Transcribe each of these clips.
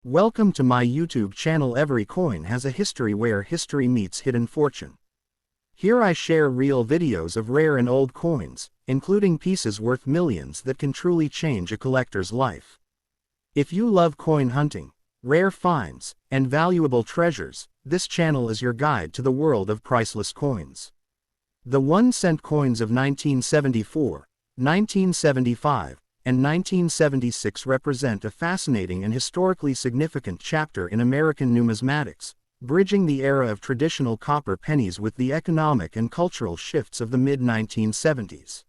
Welcome to my YouTube channel. Every coin has a history where history meets hidden fortune. Here I share real videos of rare and old coins, including pieces worth millions that can truly change a collector's life. If you love coin hunting, rare finds, and valuable treasures, this channel is your guide to the world of priceless coins. The 1-cent coins of 1974, 1975, and 1976 represent a fascinating and historically significant chapter in American numismatics, bridging the era of traditional copper pennies with the economic and cultural shifts of the mid-1970s.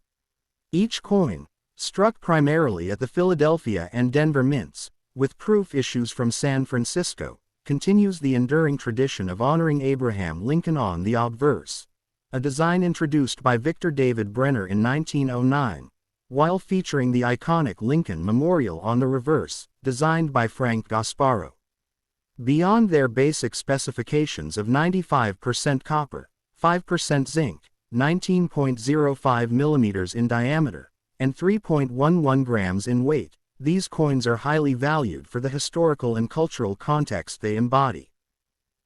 Each coin, struck primarily at the Philadelphia and Denver mints, with proof issues from San Francisco, continues the enduring tradition of honoring Abraham Lincoln on the obverse, a design introduced by Victor David Brenner in 1909. While featuring the iconic Lincoln Memorial on the reverse, designed by Frank Gasparro. Beyond their basic specifications of 95% copper, 5% zinc, 19.05 mm in diameter, and 3.11 grams in weight, these coins are highly valued for the historical and cultural context they embody.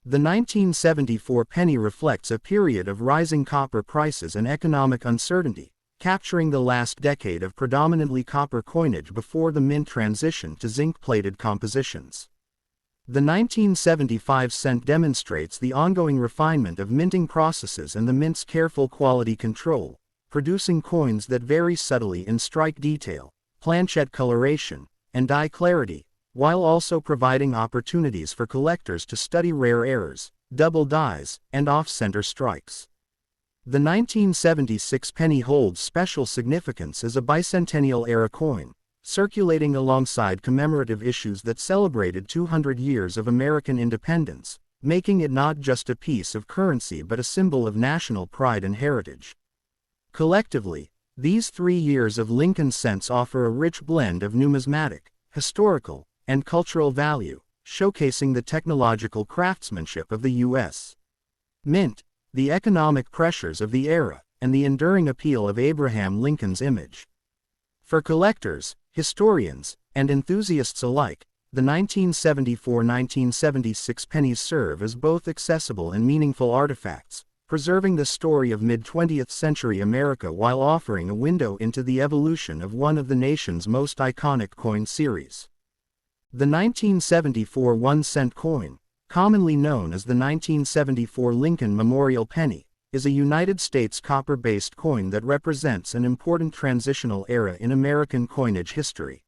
The 1974 penny reflects a period of rising copper prices and economic uncertainty, capturing the last decade of predominantly copper coinage before the mint transition to zinc-plated compositions. The 1975 cent demonstrates the ongoing refinement of minting processes and the mint's careful quality control, producing coins that vary subtly in strike detail, planchet coloration, and die clarity, while also providing opportunities for collectors to study rare errors, double dies, and off-center strikes. The 1976 penny holds special significance as a bicentennial-era coin, circulating alongside commemorative issues that celebrated 200 years of American independence, making it not just a piece of currency but a symbol of national pride and heritage. Collectively, these 3 years of Lincoln cents offer a rich blend of numismatic, historical, and cultural value, showcasing the technological craftsmanship of the U.S. Mint, the economic pressures of the era, and the enduring appeal of Abraham Lincoln's image. For collectors, historians, and enthusiasts alike, the 1974-1976 pennies serve as both accessible and meaningful artifacts, preserving the story of mid-20th century America while offering a window into the evolution of one of the nation's most iconic coin series. The 1974 1-cent coin, commonly known as the 1974 Lincoln Memorial Penny, is a United States copper-based coin that represents an important transitional era in American coinage history.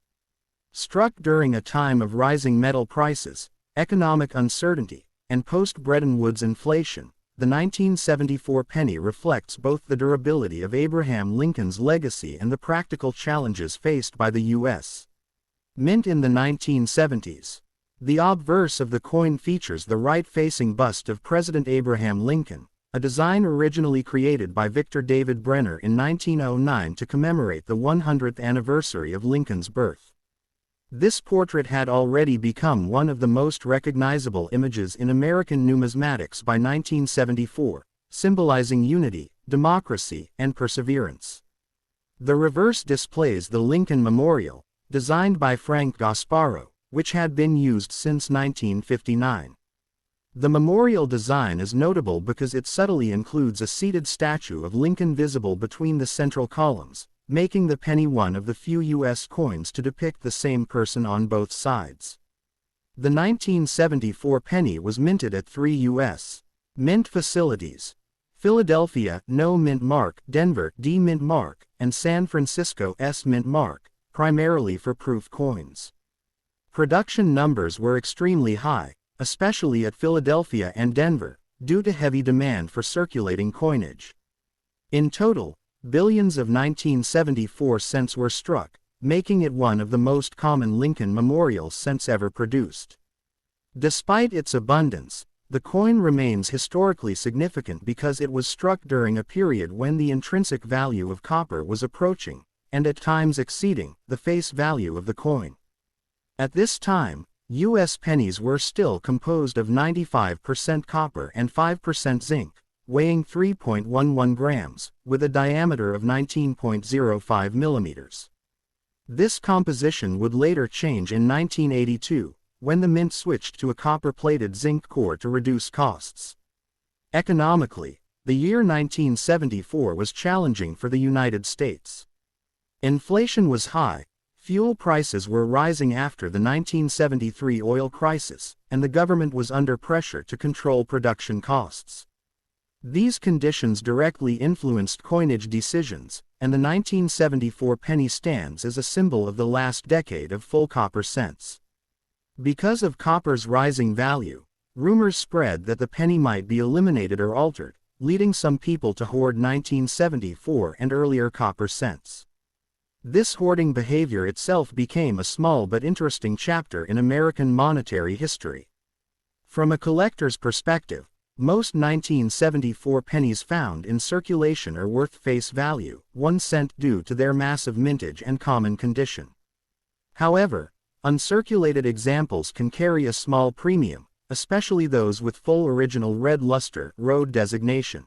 Struck during a time of rising metal prices, economic uncertainty, and post-Bretton Woods inflation, the 1974 penny reflects both the durability of Abraham Lincoln's legacy and the practical challenges faced by the U.S. Mint in the 1970s. The obverse of the coin features the right-facing bust of President Abraham Lincoln, a design originally created by Victor David Brenner in 1909 to commemorate the 100th anniversary of Lincoln's birth. This portrait had already become one of the most recognizable images in American numismatics by 1974, symbolizing unity, democracy, and perseverance. The reverse displays the Lincoln Memorial, designed by Frank Gasparro, which had been used since 1959. The memorial design is notable because it subtly includes a seated statue of Lincoln visible between the central columns, making the penny one of the few U.S. coins to depict the same person on both sides. The 1974 penny was minted at 3 U.S. mint facilities: Philadelphia, No Mint Mark, Denver, D Mint Mark, and San Francisco, S Mint Mark, primarily for proof coins. Production numbers were extremely high, especially at Philadelphia and Denver, due to heavy demand for circulating coinage. In total, billions of 1974 cents were struck, making it one of the most common Lincoln Memorial cents ever produced. Despite its abundance, the coin remains historically significant because it was struck during a period when the intrinsic value of copper was approaching, and at times exceeding, the face value of the coin. At this time, U.S. pennies were still composed of 95% copper and 5% zinc, weighing 3.11 grams, with a diameter of 19.05 millimeters. This composition would later change in 1982, when the mint switched to a copper-plated zinc core to reduce costs. Economically, the year 1974 was challenging for the United States. Inflation was high, fuel prices were rising after the 1973 oil crisis, and the government was under pressure to control production costs. These conditions directly influenced coinage decisions, and the 1974 penny stands as a symbol of the last decade of full copper cents. Because of copper's rising value, rumors spread that the penny might be eliminated or altered, leading some people to hoard 1974 and earlier copper cents. This hoarding behavior itself became a small but interesting chapter in American monetary history. From a collector's perspective, most 1974 pennies found in circulation are worth face value, 1 cent, due to their massive mintage and common condition. However, uncirculated examples can carry a small premium, especially those with full original red luster road designation.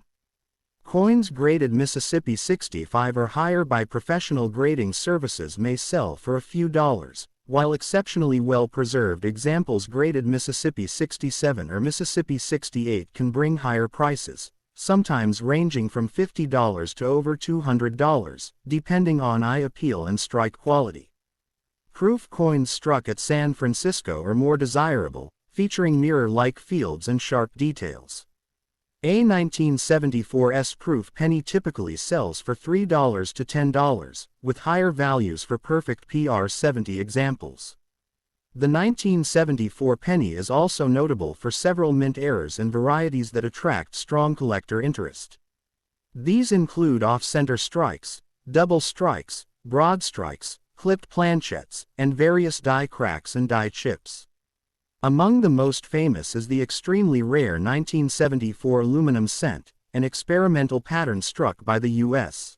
Coins graded Mississippi 65 or higher by professional grading services may sell for a few dollars, while exceptionally well-preserved examples graded Mississippi 67 or Mississippi 68 can bring higher prices, sometimes ranging from $50 to over $200, depending on eye appeal and strike quality. Proof coins struck at San Francisco are more desirable, featuring mirror-like fields and sharp details. A 1974's proof penny typically sells for $3 to $10, with higher values for perfect PR70 examples. The 1974 penny is also notable for several mint errors and varieties that attract strong collector interest. These include off-center strikes, double strikes, broad strikes, clipped planchettes, and various die cracks and die chips. Among the most famous is the extremely rare 1974 aluminum cent, an experimental pattern struck by the U.S.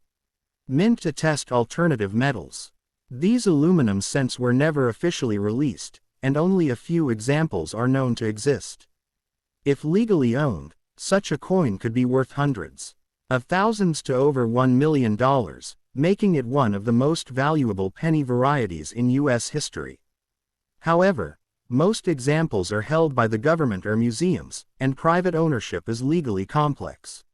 Mint to test alternative metals. These aluminum cents were never officially released, and only a few examples are known to exist. If legally owned, such a coin could be worth hundreds of thousands to over $1 million, making it one of the most valuable penny varieties in U.S. history. However, most examples are held by the government or museums, and private ownership is legally complex.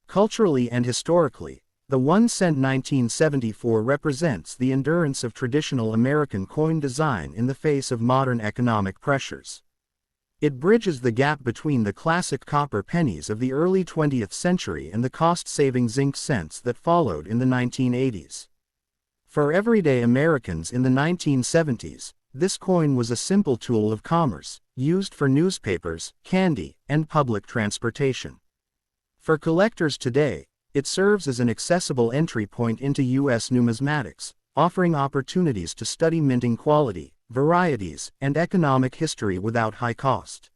Culturally and historically, the 1 cent 1974 represents the endurance of traditional American coin design in the face of modern economic pressures. It bridges the gap between the classic copper pennies of the early 20th century and the cost-saving zinc cents that followed in the 1980s. For everyday Americans in the 1970s, this coin was a simple tool of commerce, used for newspapers, candy, and public transportation. For collectors today, it serves as an accessible entry point into U.S. numismatics, offering opportunities to study minting quality, varieties, and economic history without high cost.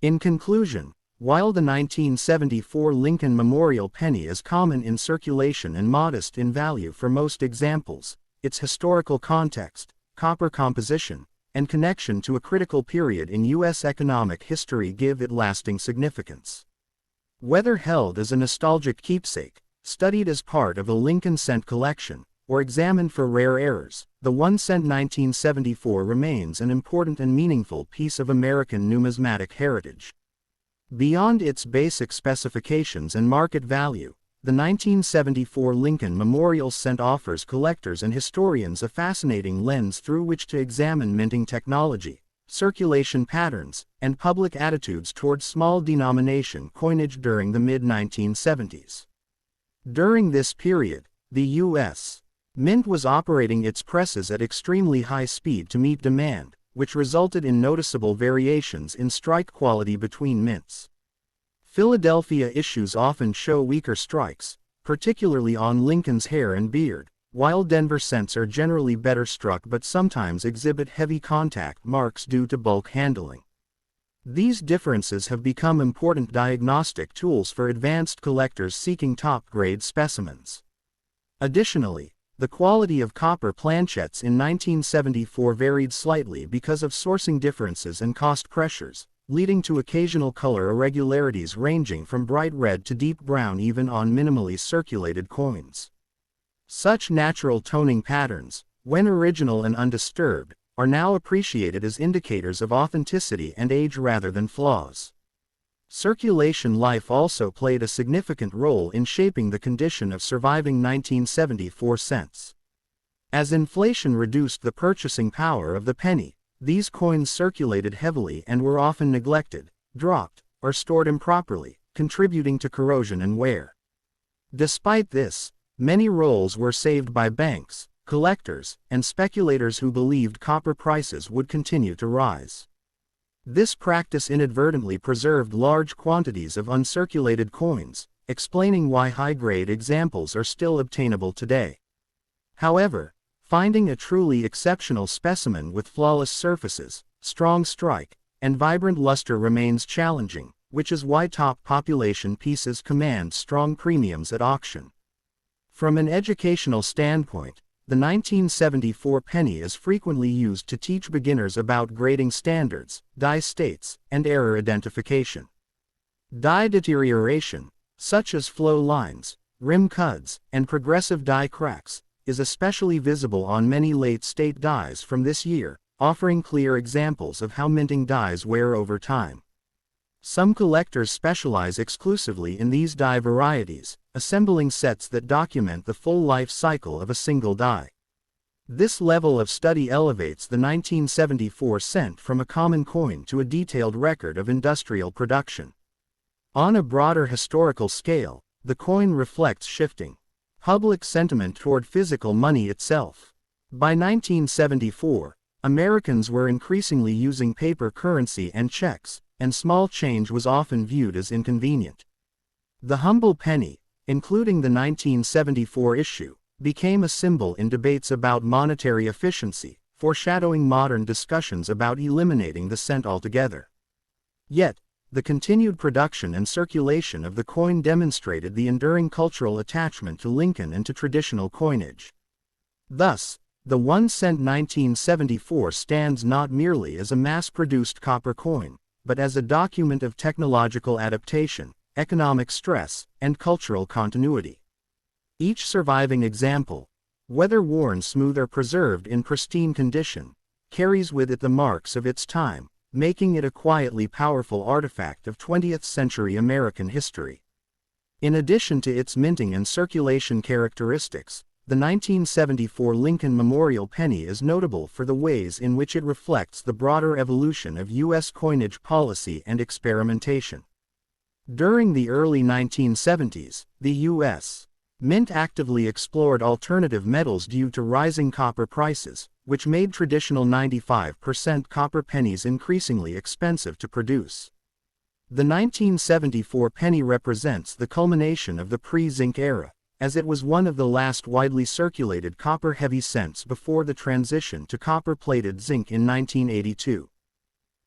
In conclusion, while the 1974 Lincoln Memorial penny is common in circulation and modest in value for most examples, its historical context, copper composition, and connection to a critical period in U.S. economic history give it lasting significance. Whether held as a nostalgic keepsake, studied as part of a Lincoln cent collection, or examined for rare errors, the 1 cent 1974 remains an important and meaningful piece of American numismatic heritage. Beyond its basic specifications and market value, the 1974 Lincoln Memorial cent offers collectors and historians a fascinating lens through which to examine minting technology, circulation patterns, and public attitudes towards small denomination coinage during the mid-1970s. During this period, the U.S. Mint was operating its presses at extremely high speed to meet demand, which resulted in noticeable variations in strike quality between mints. Philadelphia issues often show weaker strikes, particularly on Lincoln's hair and beard, while Denver cents are generally better struck but sometimes exhibit heavy contact marks due to bulk handling. These differences have become important diagnostic tools for advanced collectors seeking top-grade specimens. Additionally, the quality of copper planchettes in 1974 varied slightly because of sourcing differences and cost pressures, leading to occasional color irregularities ranging from bright red to deep brown even on minimally circulated coins. Such natural toning patterns, when original and undisturbed, are now appreciated as indicators of authenticity and age rather than flaws. Circulation life also played a significant role in shaping the condition of surviving 1974 cents. As inflation reduced the purchasing power of the penny, these coins circulated heavily and were often neglected, dropped, or stored improperly, contributing to corrosion and wear. Despite this, many rolls were saved by banks, collectors, and speculators who believed copper prices would continue to rise. This practice inadvertently preserved large quantities of uncirculated coins, explaining why high-grade examples are still obtainable today. However, finding a truly exceptional specimen with flawless surfaces, strong strike, and vibrant luster remains challenging, which is why top population pieces command strong premiums at auction. From an educational standpoint, the 1974 penny is frequently used to teach beginners about grading standards, die states, and error identification. Die deterioration, such as flow lines, rim cuts, and progressive die cracks, is especially visible on many late-state dies from this year, offering clear examples of how minting dies wear over time. Some collectors specialize exclusively in these die varieties, assembling sets that document the full life cycle of a single die. This level of study elevates the 1974 cent from a common coin to a detailed record of industrial production. On a broader historical scale, the coin reflects shifting public sentiment toward physical money itself. By 1974, Americans were increasingly using paper currency and checks, and small change was often viewed as inconvenient. The humble penny, including the 1974 issue, became a symbol in debates about monetary efficiency, foreshadowing modern discussions about eliminating the cent altogether. Yet, the continued production and circulation of the coin demonstrated the enduring cultural attachment to Lincoln and to traditional coinage. Thus, the 1 cent 1974 stands not merely as a mass-produced copper coin, but as a document of technological adaptation, economic stress, and cultural continuity. Each surviving example, whether worn smooth or preserved in pristine condition, carries with it the marks of its time, making it a quietly powerful artifact of 20th-century American history. In addition to its minting and circulation characteristics, the 1974 Lincoln Memorial penny is notable for the ways in which it reflects the broader evolution of U.S. coinage policy and experimentation. During the early 1970s, the U.S. Mint actively explored alternative metals due to rising copper prices, which made traditional 95% copper pennies increasingly expensive to produce. The 1974 penny represents the culmination of the pre-zinc era, as it was one of the last widely circulated copper-heavy cents before the transition to copper-plated zinc in 1982.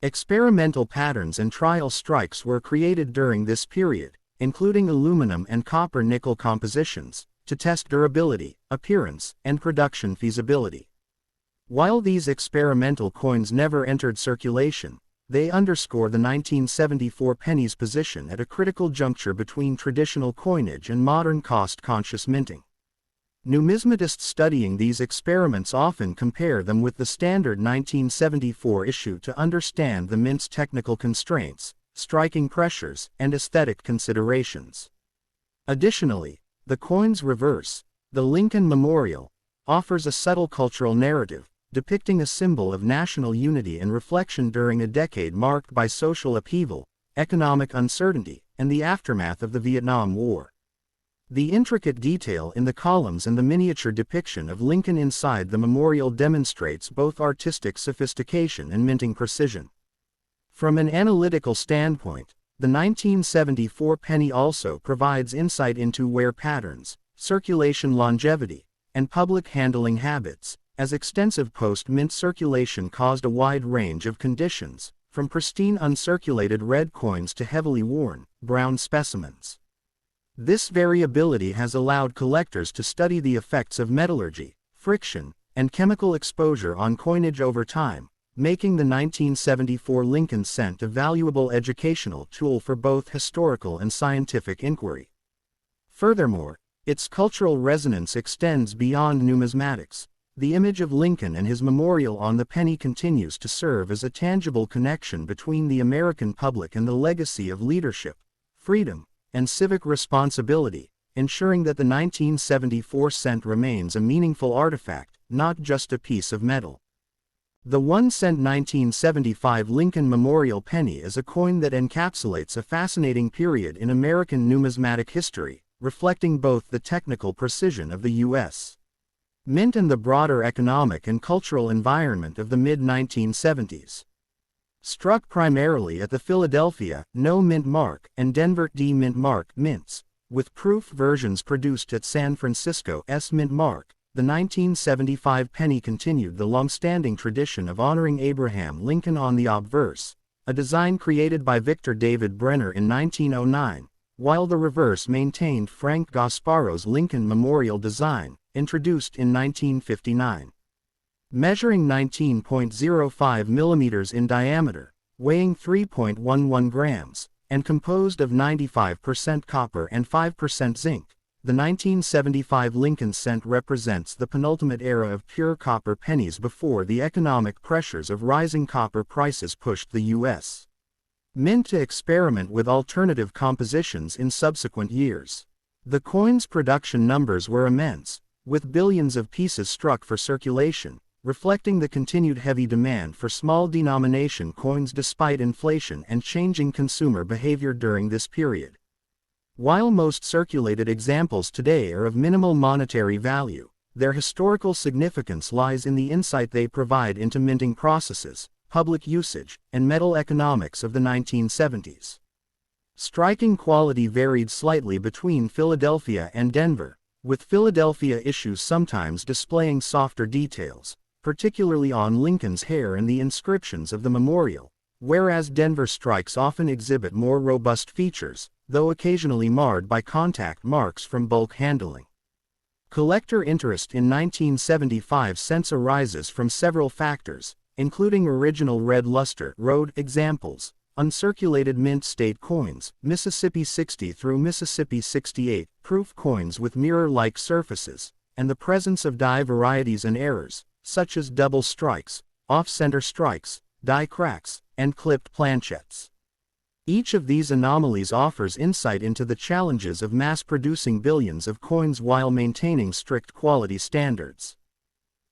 Experimental patterns and trial strikes were created during this period, including aluminum and copper-nickel compositions, to test durability, appearance, and production feasibility. While these experimental coins never entered circulation, they underscore the 1974 penny's position at a critical juncture between traditional coinage and modern cost-conscious minting. Numismatists studying these experiments often compare them with the standard 1974 issue to understand the mint's technical constraints, striking pressures, and aesthetic considerations. Additionally, the coin's reverse, the Lincoln Memorial, offers a subtle cultural narrative, depicting a symbol of national unity and reflection during a decade marked by social upheaval, economic uncertainty, and the aftermath of the Vietnam War. The intricate detail in the columns and the miniature depiction of Lincoln inside the memorial demonstrates both artistic sophistication and minting precision. From an analytical standpoint, the 1974 penny also provides insight into wear patterns, circulation longevity, and public handling habits, as extensive post-mint circulation caused a wide range of conditions, from pristine uncirculated red coins to heavily worn, brown specimens. This variability has allowed collectors to study the effects of metallurgy, friction, and chemical exposure on coinage over time, making the 1974 Lincoln cent a valuable educational tool for both historical and scientific inquiry. Furthermore, its cultural resonance extends beyond numismatics. The image of Lincoln and his memorial on the penny continues to serve as a tangible connection between the American public and the legacy of leadership, freedom, and civic responsibility, ensuring that the 1974 cent remains a meaningful artifact, not just a piece of metal. The 1-cent 1975 Lincoln Memorial Penny is a coin that encapsulates a fascinating period in American numismatic history, reflecting both the technical precision of the U.S. Mint and the broader economic and cultural environment of the mid-1970s. Struck primarily at the Philadelphia No Mint Mark and Denver D Mint Mark mints, with proof versions produced at San Francisco S Mint Mark, the 1975 penny continued the long-standing tradition of honoring Abraham Lincoln on the obverse, a design created by Victor David Brenner in 1909, while the reverse maintained Frank Gasparo's Lincoln Memorial design, introduced in 1959. Measuring 19.05 millimeters in diameter, weighing 3.11 grams, and composed of 95% copper and 5% zinc, the 1975 Lincoln cent represents the penultimate era of pure copper pennies before the economic pressures of rising copper prices pushed the U.S. Mint to experiment with alternative compositions in subsequent years. The coin's production numbers were immense, with billions of pieces struck for circulation, reflecting the continued heavy demand for small denomination coins despite inflation and changing consumer behavior during this period. While most circulated examples today are of minimal monetary value, their historical significance lies in the insight they provide into minting processes, public usage, and metal economics of the 1970s. Striking quality varied slightly between Philadelphia and Denver, with Philadelphia issues sometimes displaying softer details, particularly on Lincoln's hair and the inscriptions of the memorial, whereas Denver strikes often exhibit more robust features, though occasionally marred by contact marks from bulk handling. Collector interest in 1975 cents arises from several factors, including original red luster road examples, uncirculated mint state coins, Mississippi 60 through Mississippi 68 proof coins with mirror-like surfaces, and the presence of die varieties and errors, such as double strikes, off-center strikes, die cracks, and clipped planchettes. Each of these anomalies offers insight into the challenges of mass-producing billions of coins while maintaining strict quality standards.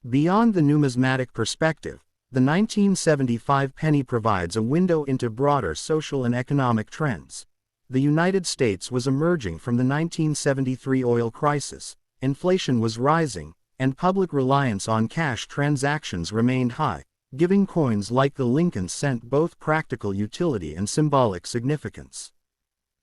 Beyond the numismatic perspective, the 1975 penny provides a window into broader social and economic trends. The United States was emerging from the 1973 oil crisis, inflation was rising, and public reliance on cash transactions remained high, giving coins like the Lincoln cent both practical utility and symbolic significance.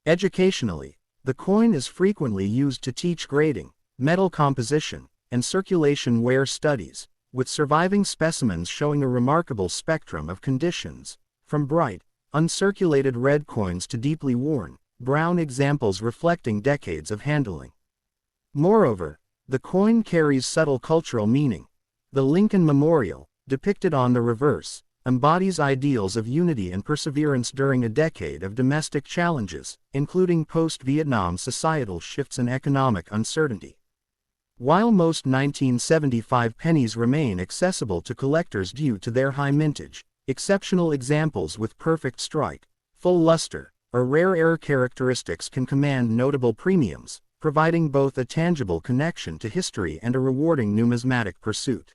Educationally, the coin is frequently used to teach grading, metal composition, and circulation wear studies, with surviving specimens showing a remarkable spectrum of conditions, from bright, uncirculated red coins to deeply worn, brown examples reflecting decades of handling. Moreover, the coin carries subtle cultural meaning. The Lincoln Memorial, depicted on the reverse, embodies ideals of unity and perseverance during a decade of domestic challenges, including post-Vietnam societal shifts and economic uncertainty. While most 1975 pennies remain accessible to collectors due to their high mintage, exceptional examples with perfect strike, full luster, or rare air characteristics can command notable premiums, providing both a tangible connection to history and a rewarding numismatic pursuit.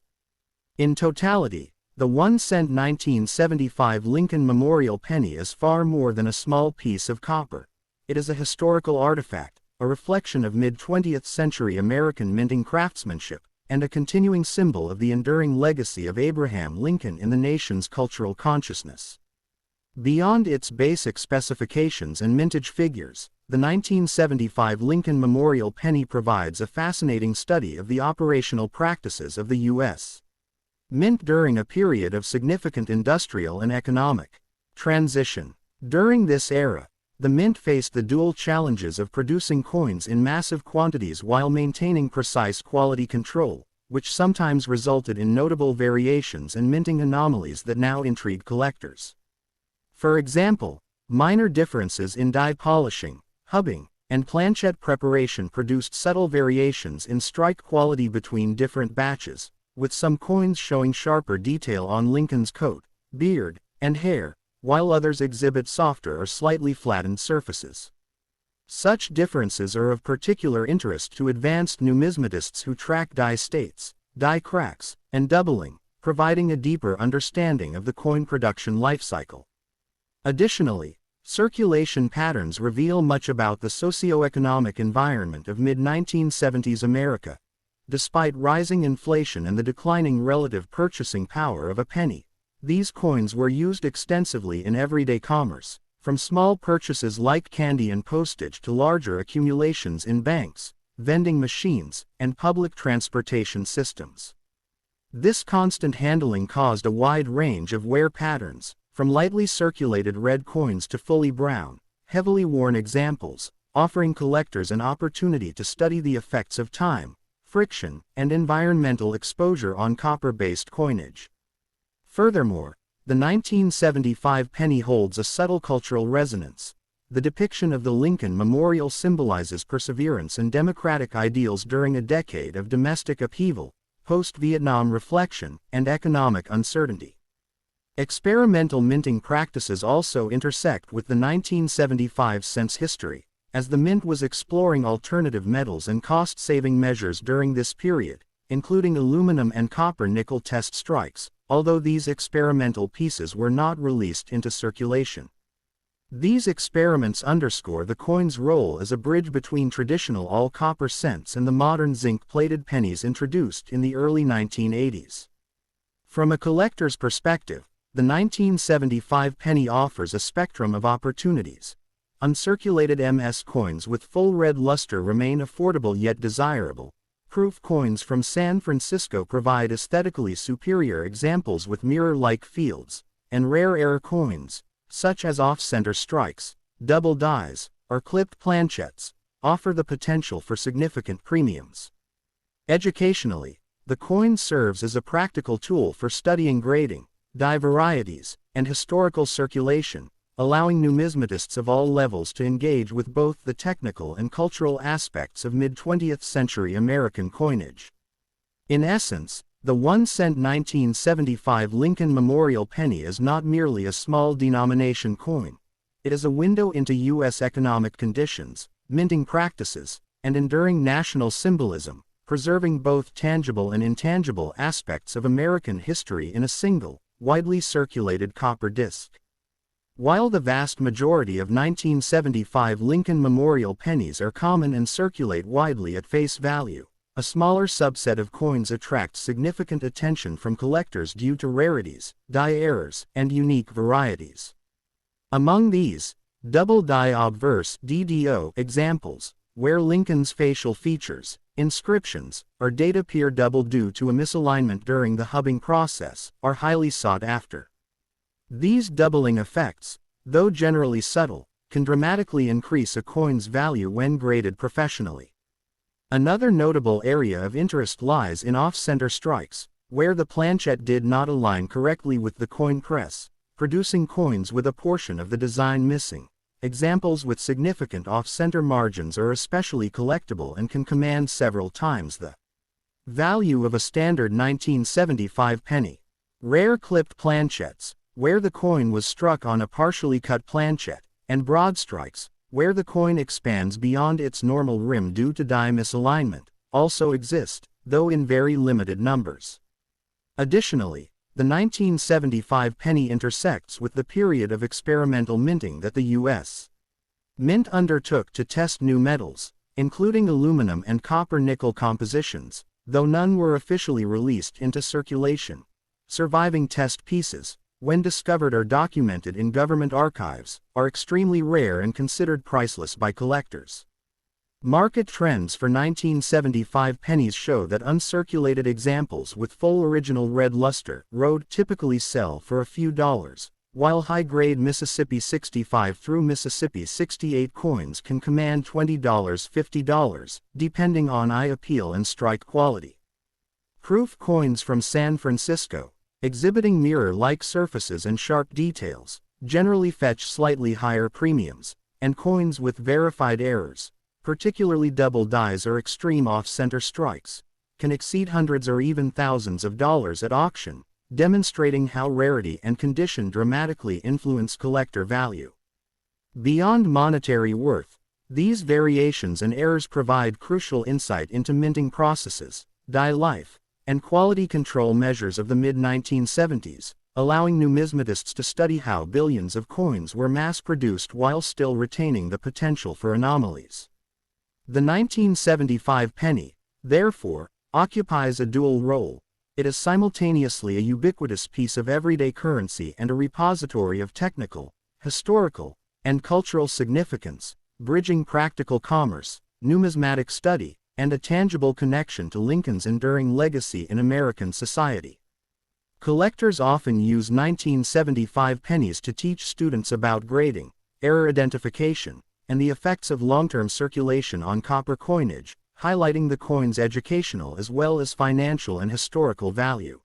In totality, the 1-cent 1975 Lincoln Memorial Penny is far more than a small piece of copper. It is a historical artifact, a reflection of mid-20th century American minting craftsmanship, and a continuing symbol of the enduring legacy of Abraham Lincoln in the nation's cultural consciousness. Beyond its basic specifications and mintage figures, the 1975 Lincoln Memorial Penny provides a fascinating study of the operational practices of the U.S. Mint during a period of significant industrial and economic transition. During this era, the mint faced the dual challenges of producing coins in massive quantities while maintaining precise quality control, which sometimes resulted in notable variations and minting anomalies that now intrigue collectors. For example, minor differences in die polishing, hubbing, and planchette preparation produced subtle variations in strike quality between different batches, with some coins showing sharper detail on Lincoln's coat, beard, and hair, while others exhibit softer or slightly flattened surfaces. Such differences are of particular interest to advanced numismatists who track die states, die cracks, and doubling, providing a deeper understanding of the coin production lifecycle. Additionally, circulation patterns reveal much about the socio-economic environment of mid-1970s America. Despite rising inflation and the declining relative purchasing power of a penny, these coins were used extensively in everyday commerce, from small purchases like candy and postage to larger accumulations in banks, vending machines, and public transportation systems. This constant handling caused a wide range of wear patterns, from lightly circulated red coins to fully brown, heavily worn examples, offering collectors an opportunity to study the effects of time, friction, and environmental exposure on copper-based coinage. Furthermore, the 1975 penny holds a subtle cultural resonance. The depiction of the Lincoln Memorial symbolizes perseverance and democratic ideals during a decade of domestic upheaval, post-Vietnam reflection, and economic uncertainty. Experimental minting practices also intersect with the 1975 cents history, as the mint was exploring alternative metals and cost-saving measures during this period, including aluminum and copper-nickel test strikes, although these experimental pieces were not released into circulation. These experiments underscore the coin's role as a bridge between traditional all-copper cents and the modern zinc-plated pennies introduced in the early 1980s. From a collector's perspective, the 1975 penny offers a spectrum of opportunities. Uncirculated MS coins with full red luster remain affordable yet desirable. Proof coins from San Francisco provide aesthetically superior examples with mirror-like fields, and rare air coins, such as off-center strikes, double dies, or clipped planchettes, offer the potential for significant premiums. Educationally, the coin serves as a practical tool for studying grading, die varieties, and historical circulation, allowing numismatists of all levels to engage with both the technical and cultural aspects of mid-20th century American coinage. In essence, the 1-cent 1975 Lincoln Memorial penny is not merely a small denomination coin. It is a window into U.S. economic conditions, minting practices, and enduring national symbolism, preserving both tangible and intangible aspects of American history in a single, widely circulated copper disc. While the vast majority of 1975 Lincoln Memorial pennies are common and circulate widely at face value, a smaller subset of coins attracts significant attention from collectors due to rarities, die errors, and unique varieties. Among these, double die obverse (DDO) examples, where Lincoln's facial features, inscriptions, or date appear double due to a misalignment during the hubbing process, are highly sought after. These doubling effects, though generally subtle, can dramatically increase a coin's value when graded professionally. Another notable area of interest lies in off-center strikes, where the planchette did not align correctly with the coin press, producing coins with a portion of the design missing. Examples with significant off-center margins are especially collectible and can command several times the value of a standard 1975 penny. Rare clipped planchettes, where the coin was struck on a partially cut planchette, and broad strikes, where the coin expands beyond its normal rim due to die misalignment, also exist, though in very limited numbers. Additionally, the 1975 penny intersects with the period of experimental minting that the U.S. Mint undertook to test new metals, including aluminum and copper-nickel compositions, though none were officially released into circulation. Surviving test pieces, when discovered or documented in government archives, are extremely rare and considered priceless by collectors. Market trends for 1975 pennies show that uncirculated examples with full original red luster road typically sell for a few dollars, while high-grade Mississippi 65 through Mississippi 68 coins can command $20, $50, depending on eye appeal and strike quality. Proof coins from San Francisco, exhibiting mirror-like surfaces and sharp details, generally fetch slightly higher premiums, and coins with verified errors, particularly double dies or extreme off-center strikes, can exceed hundreds or even thousands of dollars at auction, demonstrating how rarity and condition dramatically influence collector value. Beyond monetary worth, these variations and errors provide crucial insight into minting processes, die life, and quality control measures of the mid-1970s, allowing numismatists to study how billions of coins were mass-produced while still retaining the potential for anomalies. The 1975 penny, therefore, occupies a dual role. It is simultaneously a ubiquitous piece of everyday currency and a repository of technical, historical, and cultural significance, bridging practical commerce, numismatic study, and a tangible connection to Lincoln's enduring legacy in American society. Collectors often use 1975 pennies to teach students about grading, error identification, and the effects of long-term circulation on copper coinage, highlighting the coin's educational as well as financial and historical value.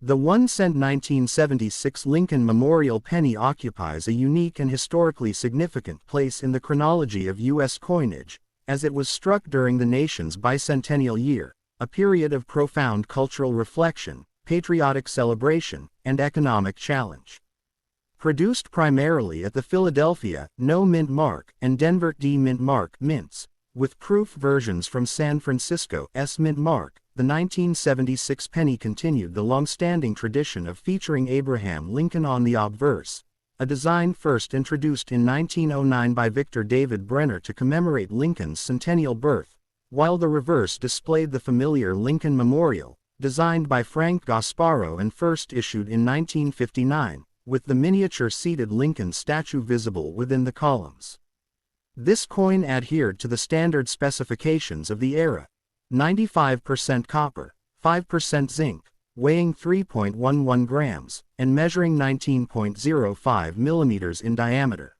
The 1-cent 1976 Lincoln Memorial penny occupies a unique and historically significant place in the chronology of U.S. coinage, as it was struck during the nation's bicentennial year, a period of profound cultural reflection, patriotic celebration, and economic challenge. Produced primarily at the Philadelphia No Mint Mark and Denver D Mint Mark mints, with proof versions from San Francisco's Mint Mark, the 1976 penny continued the long-standing tradition of featuring Abraham Lincoln on the obverse, a design first introduced in 1909 by Victor David Brenner to commemorate Lincoln's centennial birth, while the reverse displayed the familiar Lincoln Memorial, designed by Frank Gasparo and first issued in 1959, with the miniature seated Lincoln statue visible within the columns. This coin adhered to the standard specifications of the era: 95% copper, 5% zinc, weighing 3.11 grams, and measuring 19.05 millimeters in diameter.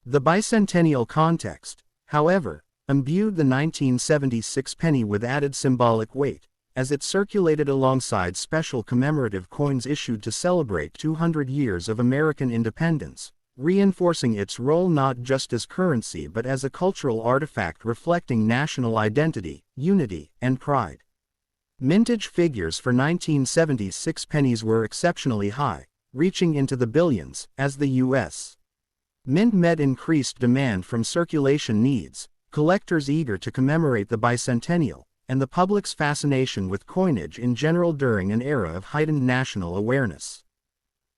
The bicentennial context, however, imbued the 1976 penny with added symbolic weight, as it circulated alongside special commemorative coins issued to celebrate 200 years of American independence, reinforcing its role not just as currency but as a cultural artifact reflecting national identity, unity, and pride. Mintage figures for 1976 pennies were exceptionally high, reaching into the billions, as the U.S. Mint met increased demand from circulation needs, collectors eager to commemorate the bicentennial, and the public's fascination with coinage in general during an era of heightened national awareness.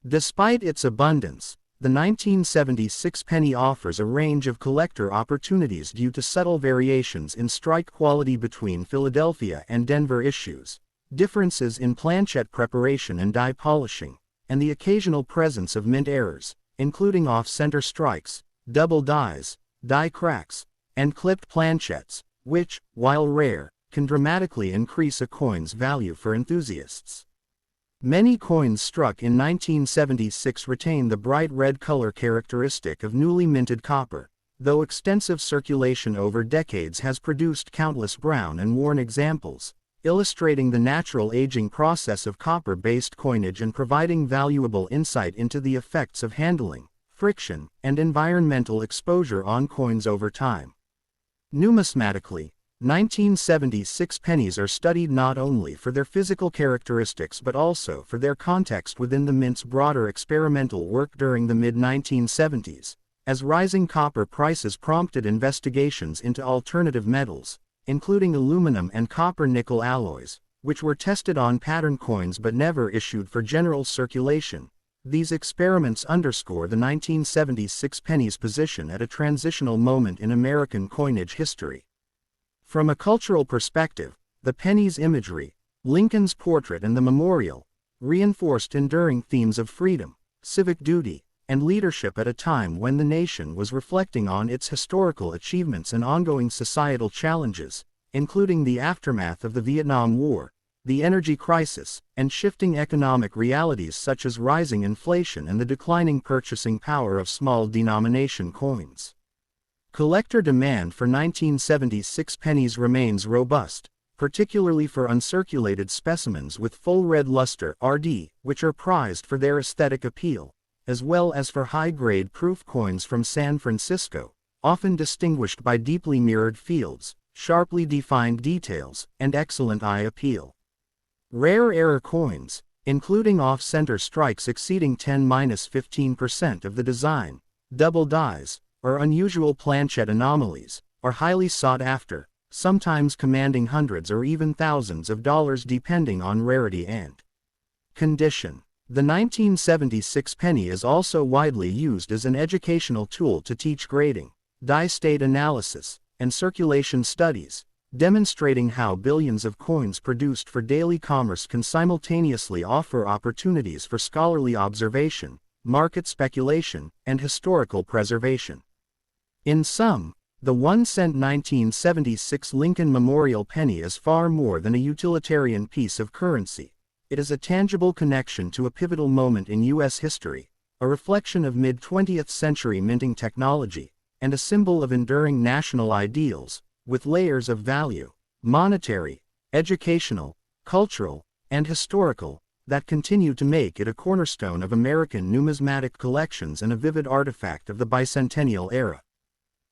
Despite its abundance, the 1976 penny offers a range of collector opportunities due to subtle variations in strike quality between Philadelphia and Denver issues, differences in planchette preparation and die polishing, and the occasional presence of mint errors, including off-center strikes, double dies, die cracks, and clipped planchettes, which, while rare, can dramatically increase a coin's value for enthusiasts. Many coins struck in 1976 retain the bright red color characteristic of newly minted copper, though extensive circulation over decades has produced countless brown and worn examples, illustrating the natural aging process of copper-based coinage and providing valuable insight into the effects of handling, friction, and environmental exposure on coins over time. Numismatically, 1976 pennies are studied not only for their physical characteristics but also for their context within the mint's broader experimental work during the mid-1970s, as rising copper prices prompted investigations into alternative metals, including aluminum and copper-nickel alloys, which were tested on pattern coins but never issued for general circulation. These experiments underscore the 1976 penny's position at a transitional moment in American coinage history. From a cultural perspective, the penny's imagery, Lincoln's portrait and the memorial, reinforced enduring themes of freedom, civic duty, and leadership at a time when the nation was reflecting on its historical achievements and ongoing societal challenges, including the aftermath of the Vietnam War, the energy crisis, and shifting economic realities such as rising inflation and the declining purchasing power of small denomination coins. Collector demand for 1976 pennies remains robust, particularly for uncirculated specimens with full red luster (RD), which are prized for their aesthetic appeal, as well as for high-grade proof coins from San Francisco, often distinguished by deeply mirrored fields, sharply defined details, and excellent eye appeal. Rare error coins, including off-center strikes exceeding 10–15% of the design, double dies, or unusual planchette anomalies, are highly sought after, sometimes commanding hundreds or even thousands of dollars depending on rarity and condition. The 1976 penny is also widely used as an educational tool to teach grading, die state analysis, and circulation studies, demonstrating how billions of coins produced for daily commerce can simultaneously offer opportunities for scholarly observation, market speculation, and historical preservation. In sum, the 1-cent 1976 Lincoln Memorial penny is far more than a utilitarian piece of currency. It is a tangible connection to a pivotal moment in U.S. history, a reflection of mid-20th century minting technology, and a symbol of enduring national ideals, with layers of value, monetary, educational, cultural, and historical, that continue to make it a cornerstone of American numismatic collections and a vivid artifact of the Bicentennial era.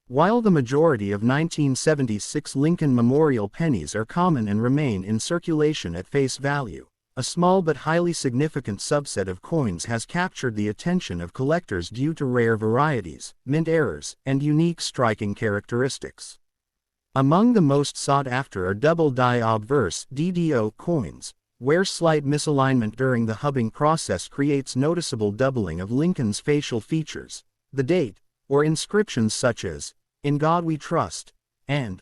While the majority of 1976 Lincoln Memorial pennies are common and remain in circulation at face value, a small but highly significant subset of coins has captured the attention of collectors due to rare varieties, mint errors, and unique striking characteristics. Among the most sought after are double die obverse (DDO) coins, where slight misalignment during the hubbing process creates noticeable doubling of Lincoln's facial features, the date, or inscriptions such as, "In God We Trust," and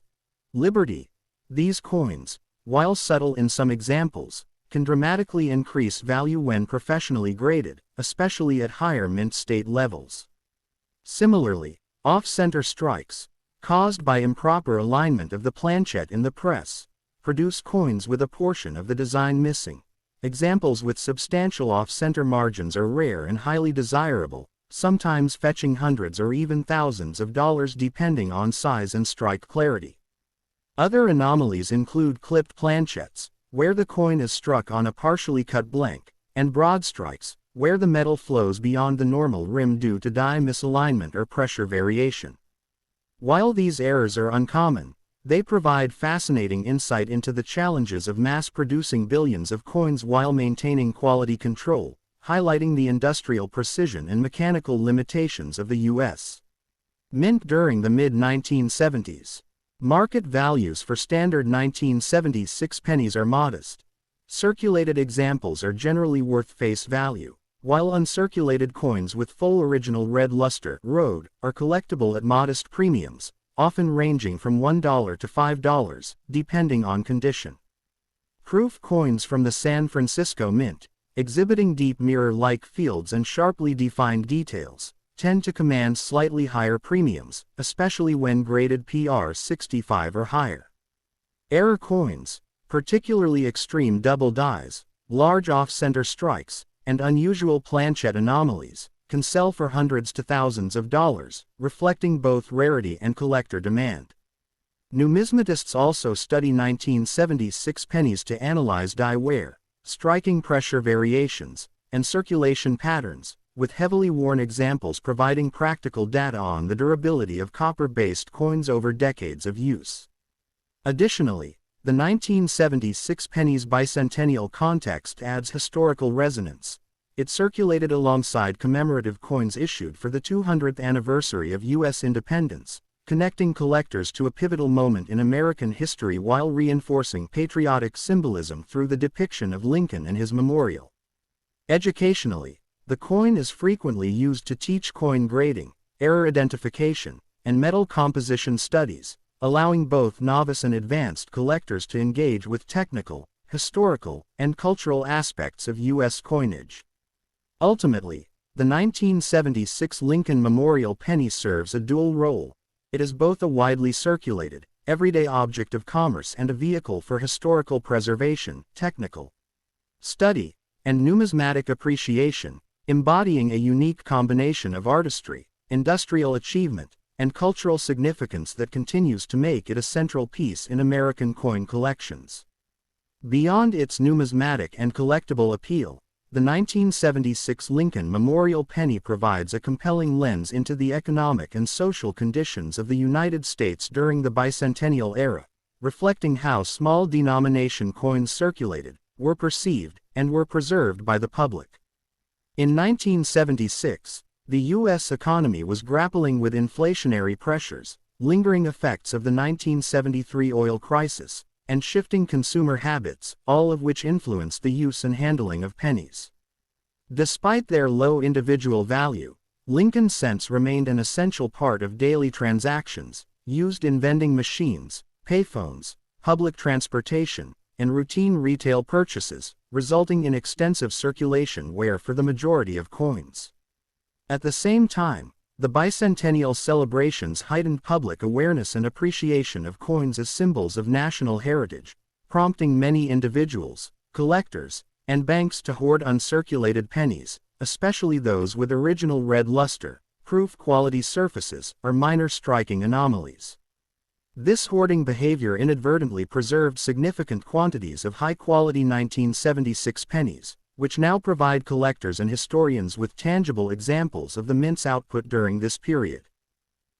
"Liberty." These coins, while subtle in some examples, can dramatically increase value when professionally graded, especially at higher mint state levels. Similarly, off-center strikes, caused by improper alignment of the planchette in the press, produce coins with a portion of the design missing. Examples with substantial off-center margins are rare and highly desirable, sometimes fetching hundreds or even thousands of dollars depending on size and strike clarity. Other anomalies include clipped planchettes, where the coin is struck on a partially cut blank, and broad strikes, where the metal flows beyond the normal rim due to die misalignment or pressure variation. While these errors are uncommon, they provide fascinating insight into the challenges of mass-producing billions of coins while maintaining quality control, highlighting the industrial precision and mechanical limitations of the U.S. mint during the mid-1970s. Market values for standard 1976 pennies are modest. Circulated examples are generally worth face value, while uncirculated coins with full original red luster (ROD) are collectible at modest premiums, often ranging from $1 to $5, depending on condition. Proof coins from the San Francisco Mint, exhibiting deep mirror-like fields and sharply defined details, tend to command slightly higher premiums, especially when graded PR 65 or higher. Error coins, particularly extreme double dies, large off-center strikes, and unusual planchette anomalies, can sell for hundreds to thousands of dollars, reflecting both rarity and collector demand. Numismatists also study 1976 pennies to analyze die wear, striking pressure variations, and circulation patterns, with heavily worn examples providing practical data on the durability of copper-based coins over decades of use. Additionally, the 1976 penny's bicentennial context adds historical resonance. It circulated alongside commemorative coins issued for the 200th anniversary of U.S. independence, connecting collectors to a pivotal moment in American history while reinforcing patriotic symbolism through the depiction of Lincoln and his memorial. Educationally, the coin is frequently used to teach coin grading, error identification, and metal composition studies, allowing both novice and advanced collectors to engage with technical, historical, and cultural aspects of U.S. coinage. Ultimately, the 1976 Lincoln Memorial penny serves a dual role. It is both a widely circulated, everyday object of commerce and a vehicle for historical preservation, technical study, and numismatic appreciation, embodying a unique combination of artistry, industrial achievement, and cultural significance that continues to make it a central piece in American coin collections. Beyond its numismatic and collectible appeal, the 1976 Lincoln Memorial Penny provides a compelling lens into the economic and social conditions of the United States during the Bicentennial era, reflecting how small denomination coins circulated, were perceived, and were preserved by the public. In 1976, the U.S. economy was grappling with inflationary pressures, lingering effects of the 1973 oil crisis, and shifting consumer habits, all of which influenced the use and handling of pennies. Despite their low individual value, Lincoln cents remained an essential part of daily transactions, used in vending machines, payphones, public transportation, and routine retail purchases, resulting in extensive circulation where for the majority of coins. At the same time, the bicentennial celebrations heightened public awareness and appreciation of coins as symbols of national heritage, prompting many individuals, collectors, and banks to hoard uncirculated pennies, especially those with original red luster, proof quality surfaces, or minor striking anomalies. This hoarding behavior inadvertently preserved significant quantities of high-quality 1976 pennies, which now provide collectors and historians with tangible examples of the mint's output during this period.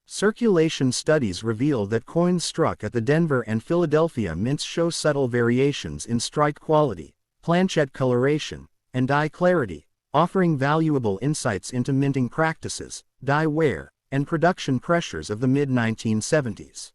Circulation studies reveal that coins struck at the Denver and Philadelphia mints show subtle variations in strike quality, planchet coloration, and die clarity, offering valuable insights into minting practices, die wear, and production pressures of the mid-1970s.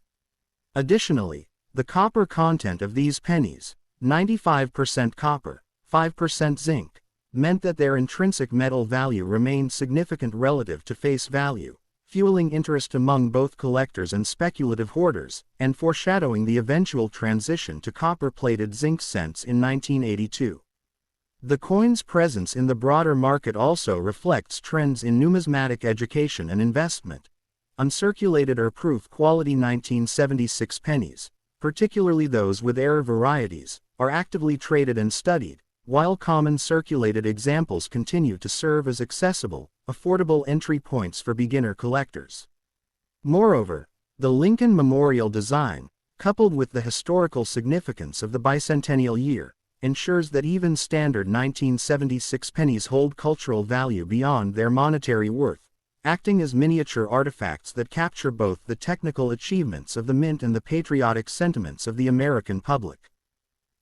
Additionally, the copper content of these pennies, 95% copper, 5% zinc, meant that their intrinsic metal value remained significant relative to face value, fueling interest among both collectors and speculative hoarders, and foreshadowing the eventual transition to copper-plated zinc cents in 1982. The coin's presence in the broader market also reflects trends in numismatic education and investment. Uncirculated or proof quality 1976 pennies, particularly those with rare varieties, are actively traded and studied, while common circulated examples continue to serve as accessible, affordable entry points for beginner collectors. Moreover, the Lincoln Memorial design, coupled with the historical significance of the bicentennial year, ensures that even standard 1976 pennies hold cultural value beyond their monetary worth, acting as miniature artifacts that capture both the technical achievements of the mint and the patriotic sentiments of the American public.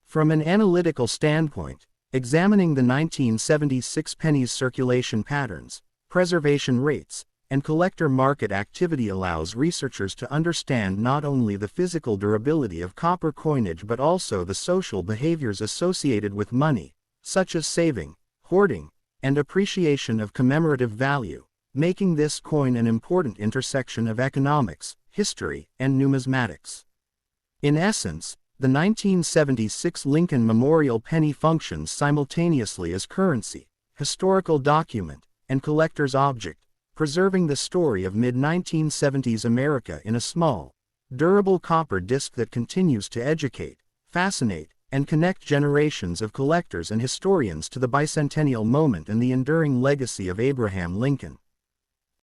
From an analytical standpoint, examining the 1976 pennies' circulation patterns, preservation rates, and collector market activity allows researchers to understand not only the physical durability of copper coinage but also the social behaviors associated with money, such as saving, hoarding, and appreciation of commemorative value, making this coin an important intersection of economics, history, and numismatics. In essence, the 1976 Lincoln Memorial Penny functions simultaneously as currency, historical document, and collector's object, preserving the story of mid-1970s America in a small, durable copper disc that continues to educate, fascinate, and connect generations of collectors and historians to the bicentennial moment and the enduring legacy of Abraham Lincoln.